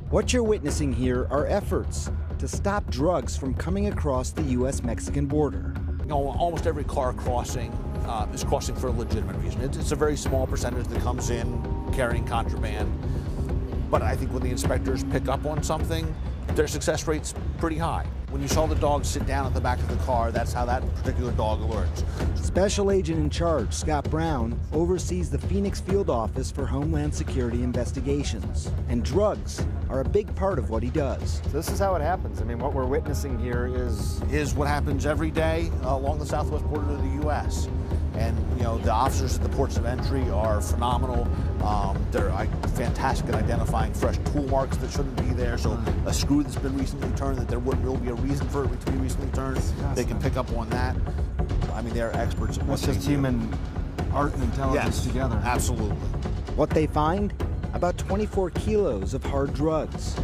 What you're witnessing here are efforts to stop drugs from coming across the U.S.-Mexican border. You know, almost every car crossing is crossing for a legitimate reason. It's a very small percentage that comes in carrying contraband. But I think when the inspectors pick up on something, their success rate's pretty high. When you saw the dog sit down at the back of the car, that's how that particular dog alerts. Special Agent in Charge, Scott Brown, oversees the Phoenix Field Office for Homeland Security Investigations. And drugs are a big part of what he does. So this is how it happens. I mean, what we're witnessing here is what happens every day along the southwest border of the U.S. And, you know, the officers at the ports of entry are phenomenal. They're fantastic at identifying fresh tool marks that shouldn't be there. So a screw that's been recently turned that there wouldn't really be a reason for it to be recently turned, they can pick up on that. I mean, they're experts at what That's just human art and intelligence together. Absolutely. What they find? About 24 kilos of hard drugs.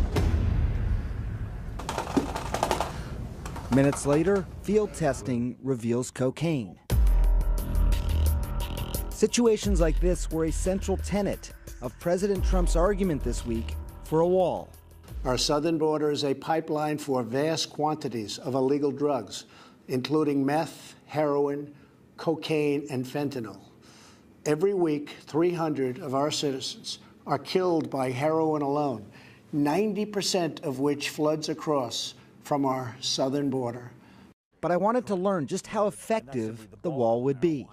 Minutes later, field testing reveals cocaine. Situations like this were a central tenet of President Trump's argument this week for a wall. Our southern border is a pipeline for vast quantities of illegal drugs, including meth, heroin, cocaine, and fentanyl. Every week, 300 of our citizens are killed by heroin alone, 90% of which floods across from our southern border. But I wanted to learn just how effective the wall would be.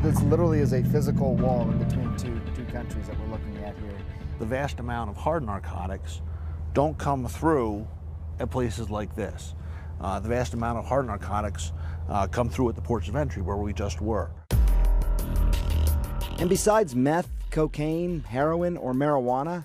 This literally is a physical wall in between two countries that we're looking at here. The vast amount of hard narcotics don't come through at places like this. The vast amount of hard narcotics come through at the ports of entry where we just were. And besides meth, cocaine, heroin, or marijuana,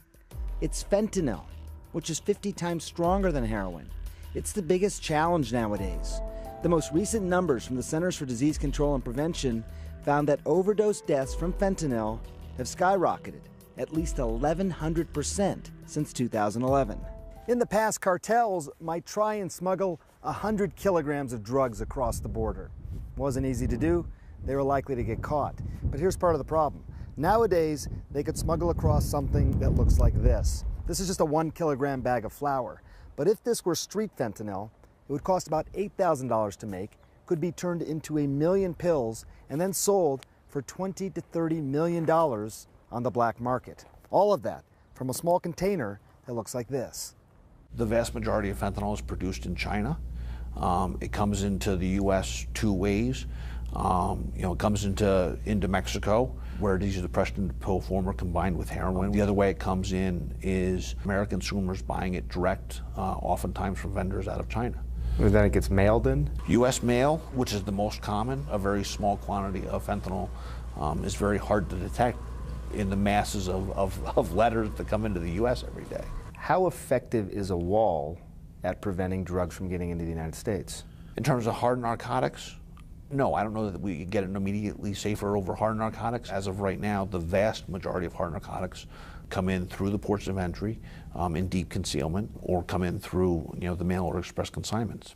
it's fentanyl, which is 50 times stronger than heroin. It's the biggest challenge nowadays. The most recent numbers from the Centers for Disease Control and Prevention found that overdose deaths from fentanyl have skyrocketed at least 1,100% since 2011. In the past, cartels might try and smuggle 100 kilograms of drugs across the border. It wasn't easy to do. They were likely to get caught. But here's part of the problem. Nowadays, they could smuggle across something that looks like this. This is just a 1 kilogram bag of flour. But if this were street fentanyl, it would cost about $8,000 to make, could be turned into 1 million pills, and then sold for $20 to $30 million on the black market. All of that from a small container that looks like this. The vast majority of fentanyl is produced in China. It comes into the U.S. two ways. It comes into Mexico, where it is either pressed into pill form or combined with heroin. The other way it comes in is American consumers buying it direct, oftentimes from vendors out of China. And then it gets mailed in? U.S. mail, which is the most common, a very small quantity of fentanyl, is very hard to detect in the masses of letters that come into the U.S. every day. How effective is a wall at preventing drugs from getting into the United States? In terms of hard narcotics, no, I don't know that we could get it immediately safer over hard narcotics. As of right now, the vast majority of hard narcotics come in through the ports of entry in deep concealment, or come in through the mail or express consignments.